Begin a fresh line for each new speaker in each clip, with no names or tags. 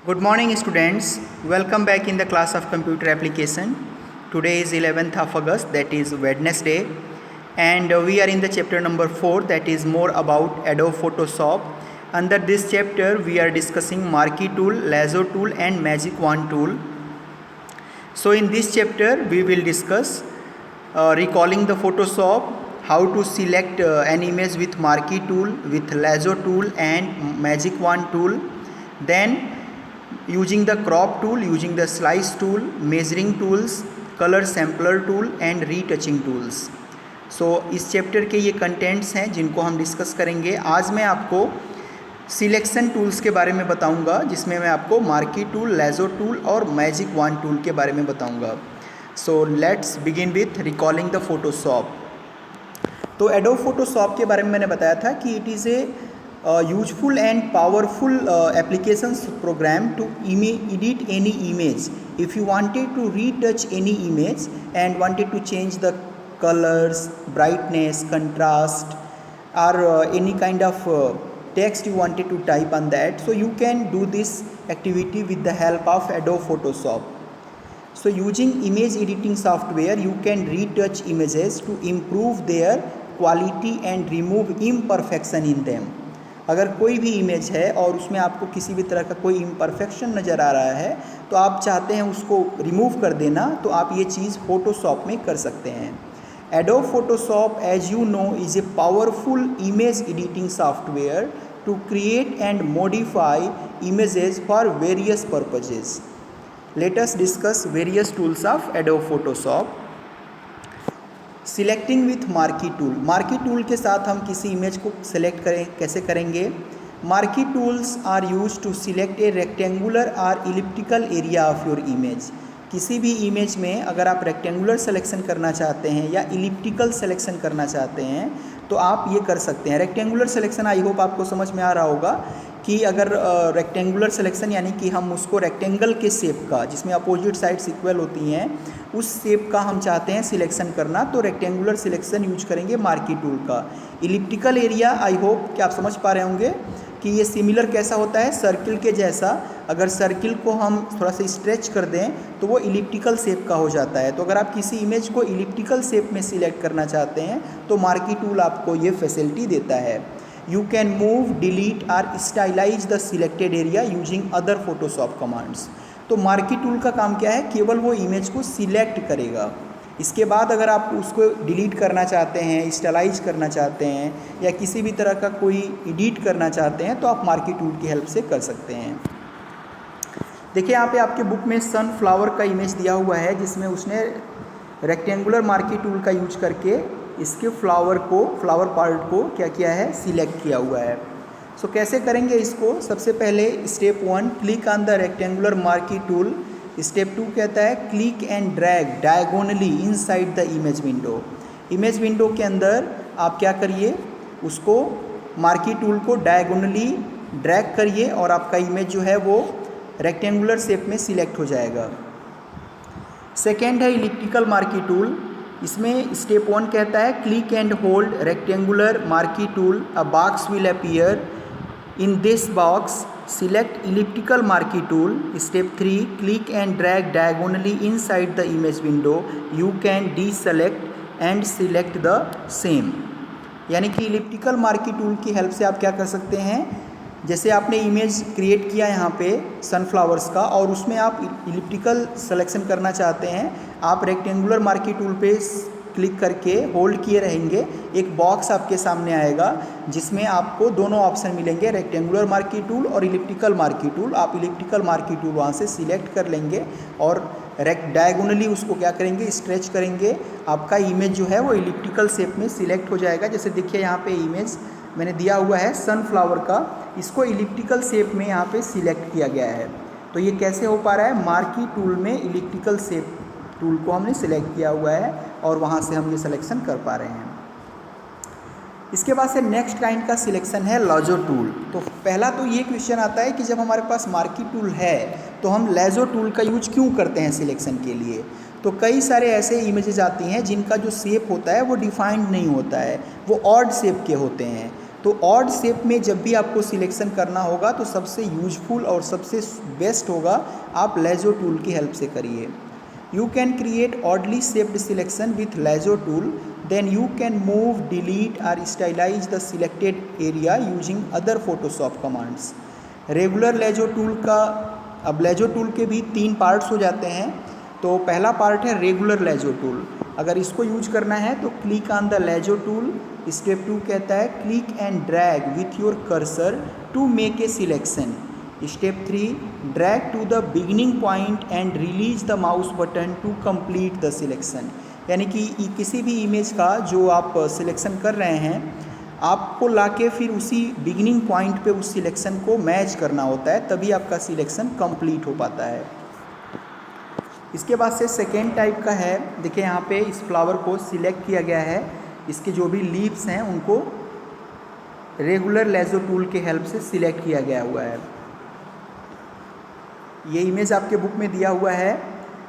Good morning students, welcome back in the class of computer application. Today is 11th of August, that is Wednesday, and we are in the chapter number 4, that is more about Adobe Photoshop. Under this chapter we are discussing Marquee tool, Lasso tool and Magic Wand tool. So in this chapter we will discuss recalling the Photoshop, how to select an image with Marquee tool, with Lasso tool and Magic Wand tool, then using the crop tool, using the slice tool, measuring tools, color sampler tool and retouching tools. सो इस chapter के ये contents हैं जिनको हम discuss करेंगे. आज मैं आपको सिलेक्शन टूल्स के बारे में बताऊंगा, जिसमें मैं आपको मार्की टूल, लैजो टूल और मैजिक वांड टूल के बारे में बताऊंगा. So let's begin with recalling the Photoshop. तो एडोब फोटोशॉप के बारे में मैंने बताया था कि it is a useful and powerful applications program to edit any image. If you wanted to retouch any image and wanted to change the colors, brightness, contrast or any kind of text you wanted to type on that, so you can do this activity with the help of Adobe Photoshop. So using image editing software you can retouch images to improve their quality and remove imperfection in them. अगर कोई भी image है और उसमें आपको किसी भी तरह का कोई इम्परफेक्शन नज़र आ रहा है तो आप चाहते हैं उसको रिमूव कर देना, तो आप ये चीज़ फ़ोटोशॉप में कर सकते हैं. Adobe Photoshop as you know is a powerful image editing software to create and modify images for various purposes. Let us discuss various tools of Adobe Photoshop. Selecting with marquee tool. Marquee tool के साथ हम किसी image को select कैसे करेंगे? Marquee tools are use to select a rectangular और elliptical area of your image. किसी भी इमेज में अगर आप रेक्टेंगुलर सिलेक्शन करना चाहते हैं या इलिप्टिकल सिलेक्शन करना चाहते हैं तो आप ये कर सकते हैं. रेक्टेंगुलर सिलेक्शन आई होप आपको समझ में आ रहा होगा कि अगर रेक्टेंगुलर सिलेक्शन यानी कि हम उसको रेक्टेंगल के शेप का, जिसमें अपोजिट साइड्स इक्वल होती हैं, उस शेप का हम चाहते हैं सिलेक्शन करना, तो रेक्टेंगुलर सिलेक्शन यूज करेंगे मार्की टूल का. इलिप्टिकल एरिया आई होप कि आप समझ पा रहे होंगे कि ये सिमिलर कैसा होता है, सर्किल के जैसा. अगर सर्किल को हम थोड़ा सा स्ट्रेच कर दें तो वो इलिप्टिकल शेप का हो जाता है. तो अगर आप किसी इमेज को इलिप्टिकल शेप में सिलेक्ट करना चाहते हैं तो मार्की टूल आपको ये फैसिलिटी देता है. You can move, delete or stylize the selected area using other Photoshop commands. तो मार्की टूल का काम क्या है? केवल वो इमेज को सिलेक्ट करेगा. इसके बाद अगर आप उसको डिलीट करना चाहते हैं, स्टाइलाइज करना चाहते हैं या किसी भी तरह का कोई एडिट करना चाहते हैं तो आप मार्की टूल की हेल्प से कर सकते हैं. देखिए यहाँ पे आपके बुक में सनफ्लावर का इमेज दिया हुआ है, जिसमें उसने रेक्टेंगुलर मार्की टूल का यूज करके इसके फ्लावर पार्ट को क्या किया है, सिलेक्ट किया हुआ है. सो कैसे करेंगे इसको? सबसे पहले step 1 click on the rectangular marquee tool. Step 2 कहता है click and drag diagonally inside the image window. Image window के अंदर आप क्या करिए, उसको मार्की टूल को डायगोनली ड्रैग करिए और आपका इमेज जो है वो रेक्टेंगुलर शेप में सिलेक्ट हो जाएगा. सेकेंड है इलिप्टिकल मार्की टूल. इसमें स्टेप 1 कहता है click and hold rectangular marquee tool, a box will appear. In this box select elliptical marquee tool. Step 3 click and drag diagonally inside the image window. You can deselect and select the same. यानी कि elliptical marquee tool की help से आप क्या कर सकते हैं, जैसे आपने इमेज क्रिएट किया यहाँ पे सनफ्लावर्स का और उसमें आप इलिप्टिकल सिलेक्शन करना चाहते हैं, आप रेक्टेंगुलर मार्की टूल पे क्लिक करके होल्ड किए रहेंगे. एक बॉक्स आपके सामने आएगा जिसमें आपको दोनों ऑप्शन मिलेंगे, रेक्टेंगुलर मार्की टूल और इलिप्टिकल मार्की टूल. आप इलिप्टिकल मार्की टूल वहाँ से सिलेक्ट कर लेंगे और डायगोनली उसको क्या करेंगे, स्ट्रेच करेंगे. आपका इमेज जो है वो इलिप्टिकल शेप में सिलेक्ट हो जाएगा. जैसे देखिए यहाँ पे इमेज मैंने दिया हुआ है सनफ्लावर का, इसको इलिप्टिकल शेप में यहाँ पे सिलेक्ट किया गया है. तो ये कैसे हो पा रहा है? मार्की टूल में इलिप्टिकल शेप टूल को हमने सिलेक्ट किया हुआ है और वहाँ से हम ये सिलेक्शन कर पा रहे हैं. इसके बाद से नेक्स्ट काइंड का सिलेक्शन है लैजो टूल. तो पहला तो ये क्वेश्चन आता है कि जब हमारे पास मार्की टूल है तो हम लैजो टूल का यूज क्यों करते हैं सिलेक्शन के लिए? तो कई सारे ऐसे इमेजेस आती हैं जिनका जो शेप होता है वो डिफाइंड नहीं होता है, वो ऑड शेप के होते हैं. तो ऑड शेप में जब भी आपको सिलेक्शन करना होगा तो सबसे यूजफुल और सबसे बेस्ट होगा आप लेजो टूल की हेल्प से करिए। You can create oddly shaped selection with lasso tool. Then you can move, delete or stylize the selected area using other Photoshop commands. Regular lasso tool का, अब लेजो टूल के भी 3 पार्ट्स हो जाते हैं। तो पहला पार्ट है रेगुलर लेजो टूल। अगर इसको यूज करना है तो click on the lasso tool. Step 2 कहता है click and drag with your cursor to make a selection. Step 3 drag to the beginning point and release the mouse button to complete the selection. यानी कि किसी भी image का जो आप selection कर रहे हैं आपको लाके फिर उसी बिगिनिंग पॉइंट पे उस सिलेक्शन को मैच करना होता है, तभी आपका सिलेक्शन कंप्लीट हो पाता है। इसके बाद से सेकेंड टाइप का है, देखिए यहाँ पे इस फ्लावर को सिलेक्ट किया गया है, इसके जो भी लीव्स हैं उनको रेगुलर लेजो टूल के हेल्प से सिलेक्ट किया गया हुआ है। ये इमेज आपके बुक में दिया हुआ है।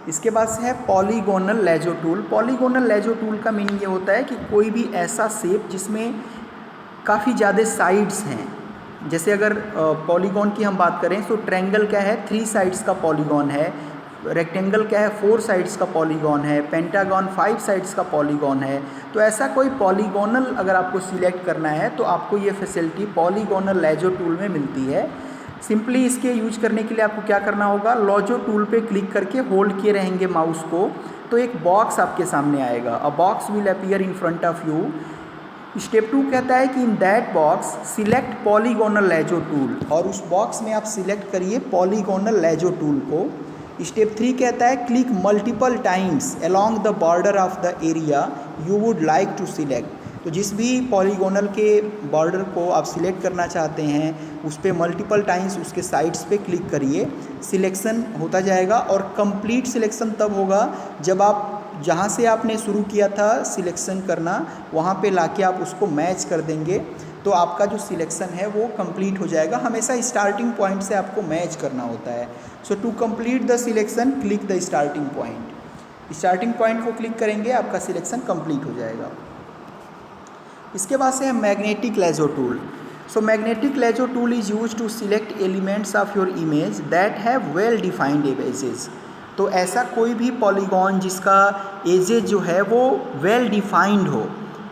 इसके बाद से है polygonal lasso tool. Polygonal lasso tool का मीनिंग ये होता है कि कोई भी ऐसा शेप जिसमें काफ़ी ज़्यादा साइड्स हैं। जैसे अगर पॉलीगॉन की हम बात करें तो ट्रायंगल क्या है, 3 साइड्स का पॉलीगॉन है। रेक्टेंगल क्या है, 4 साइड्स का पॉलीगॉन है। पेंटागन 5 साइड्स का पॉलीगॉन है। तो ऐसा कोई पॉलीगोनल अगर आपको सिलेक्ट करना है तो आपको ये फैसिलिटी पॉलीगोनल लेजो टूल में मिलती है। सिंपली इसके यूज करने के लिए आपको क्या करना होगा, लेजो टूल पे क्लिक करके होल्ड किए रहेंगे माउस को, तो एक बॉक्स आपके सामने आएगा। A box will appear in front of you. Step 2 कहता है कि in that box select polygonal lasso tool, और उस बॉक्स में आप सिलेक्ट करिए पॉलीगोनल लेजो टूल को। स्टेप 3 कहता है click multiple times along the border of the area you would like to select. तो जिस भी पॉलीगोनल के बॉर्डर को आप सिलेक्ट करना चाहते हैं उस पर मल्टीपल टाइम्स उसके साइड्स पे क्लिक करिए, सिलेक्शन होता जाएगा। और कंप्लीट सिलेक्शन तब होगा जब आप जहाँ से आपने शुरू किया था सिलेक्शन करना वहाँ पे लाके आप उसको मैच कर देंगे तो आपका जो सिलेक्शन है वो कंप्लीट हो जाएगा। हमेशा स्टार्टिंग पॉइंट से आपको मैच करना होता है। So to complete the selection click the starting point. Starting point को क्लिक करेंगे आपका सिलेक्शन कंप्लीट हो जाएगा। इसके बाद से है magnetic lasso tool. So magnetic lasso tool is use to select elements of your image that have well defined edges. तो ऐसा कोई भी पॉलीगॉन जिसका एजेस जो है वो वेल डिफाइंड हो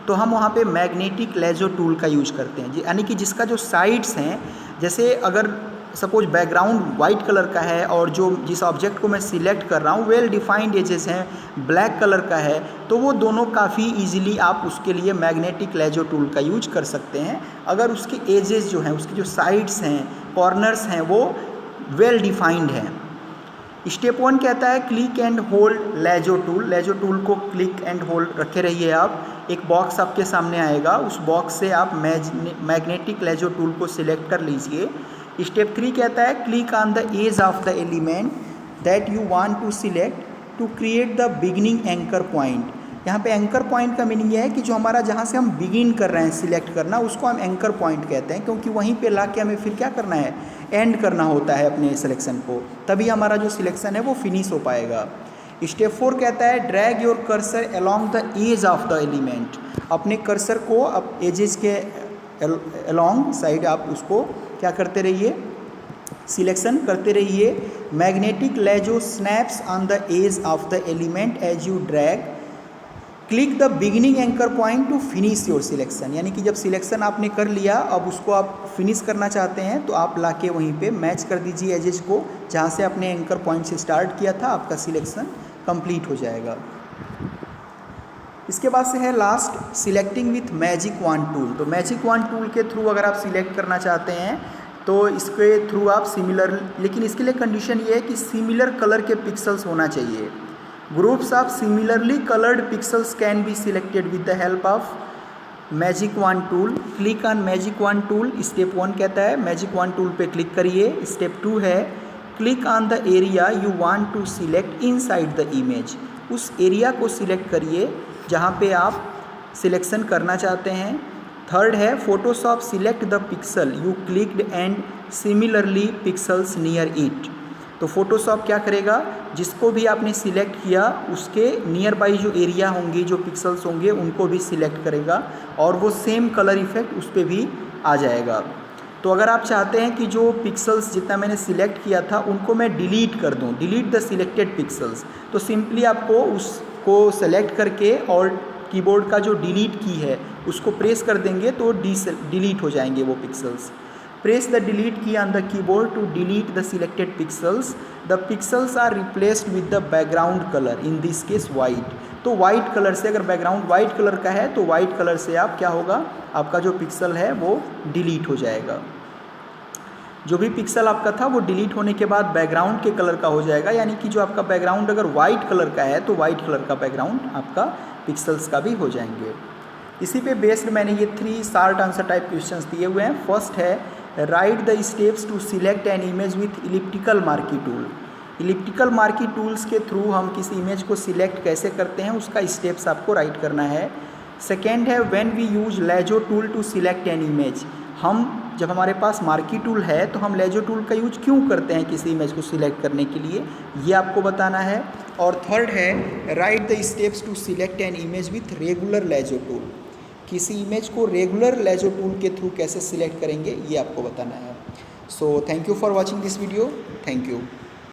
तो हम वहाँ पे मैग्नेटिक लेजो टूल का यूज करते हैं। यानी कि जिसका जो साइड्स हैं, जैसे अगर सपोज बैकग्राउंड वाइट कलर का है और जो जिस ऑब्जेक्ट को मैं सिलेक्ट कर रहा हूँ वेल डिफाइंड एजेस हैं, ब्लैक कलर का है, तो वो दोनों काफ़ी इजीली आप उसके लिए मैग्नेटिक लेजो टूल का यूज कर सकते हैं अगर उसके एजेस जो हैं, उसकी जो साइड्स हैं, कॉर्नर्स हैं वो वेल डिफाइंड हैं। स्टेप 1 कहता है click and hold lasso tool. Lasso tool को क्लिक एंड होल्ड रखे रहिए आप। एक बॉक्स आपके सामने आएगा, उस बॉक्स से आप मैग्नेटिक लेजो टूल को सिलेक्ट कर लीजिए। स्टेप 3 कहता है click on the edge of the element that you want to select to create the beginning anchor point. यहाँ पे एंकर पॉइंट का मीनिंग यह है कि जो हमारा जहाँ से हम बिगिन कर रहे हैं सिलेक्ट करना उसको हम एंकर पॉइंट कहते हैं, क्योंकि वहीं पे लाके हमें फिर क्या करना है, एंड करना होता है अपने सिलेक्शन को, तभी हमारा जो सिलेक्शन है वो फिनिश हो पाएगा। स्टेप 4 कहता है drag your cursor along the edge of the element. अपने कर्सर को अब एजेस के अलोंग साइड आप उसको क्या करते रहिए, सिलेक्शन करते रहिए। Magnetic lasso snaps on the edge of the element as you drag. Click the beginning anchor point to finish your selection. यानी कि जब सिलेक्शन आपने कर लिया अब उसको आप फिनिश करना चाहते हैं तो आप लाके वहीं पे मैच कर दीजिए एजेस को जहाँ से आपने एंकर पॉइंट से स्टार्ट किया था, आपका सिलेक्शन कंप्लीट हो जाएगा। इसके बाद से है last selecting with magic wand tool. तो मैजिक वॉन्ड टूल के थ्रू अगर आप सिलेक्ट करना चाहते हैं तो इसके थ्रू आप सिमिलर, लेकिन इसके लिए कंडीशन ये है कि सिमिलर कलर के पिक्सल्स होना चाहिए। Groups of similarly coloured pixels can be selected with the help of magic wand tool. Click on magic wand tool. Step 1 कहता है मैजिक वॉन्ड टूल पे क्लिक करिए। स्टेप 2 है click on the area you want to select inside the image. उस area को select करिए जहाँ पे आप सिलेक्शन करना चाहते हैं। थर्ड है Photoshop select the pixel you clicked and similarly pixels near it. तो फोटोशॉप क्या करेगा, जिसको भी आपने सिलेक्ट किया उसके नियर बाई जो एरिया होंगे, जो पिक्सल्स होंगे उनको भी सिलेक्ट करेगा और वो सेम कलर इफेक्ट उस पर भी आ जाएगा। तो अगर आप चाहते हैं कि जो पिक्सल्स जितना मैंने सिलेक्ट किया था उनको मैं डिलीट कर दूं, डिलीट द सिलेक्टेड पिक्सल्स, तो सिंपली आपको उसको सेलेक्ट करके और कीबोर्ड का जो डिलीट की है उसको प्रेस कर देंगे तो डिलीट हो जाएंगे वो pixels. Press the delete key on the keyboard to delete the selected pixels. The pixels are replaced with the background colour, in this case white. तो वाइट कलर से, अगर बैकग्राउंड वाइट कलर का है तो white colour से आप क्या होगा, आपका जो पिक्सल है वो डिलीट हो जाएगा। जो भी पिक्सल आपका था वो डिलीट होने के बाद बैकग्राउंड के कलर का हो जाएगा, यानी कि जो आपका बैकग्राउंड अगर वाइट कलर का है तो वाइट कलर का बैकग्राउंड आपका पिक्सल्स का भी हो जाएंगे। इसी पे बेस्ड मैंने ये 3 शॉर्ट आंसर टाइप क्वेश्चंस दिए हुए हैं। फर्स्ट है write the steps to select an image with elliptical marquee tool. Elliptical marquee tools के थ्रू हम किसी इमेज को सिलेक्ट कैसे करते हैं उसका स्टेप्स आपको राइट करना है। सेकेंड है when we use lasso tool to select an image. हम जब हमारे पास मार्की टूल है तो हम लेजो टूल का यूज क्यों करते हैं किसी इमेज को सिलेक्ट करने के लिए, ये आपको बताना है। और थर्ड है write the steps to select an image with regular lasso tool. किसी इमेज को रेगुलर लेजो टूल के थ्रू कैसे सिलेक्ट करेंगे ये आपको बताना है। So thank you for watching this video. Thank you.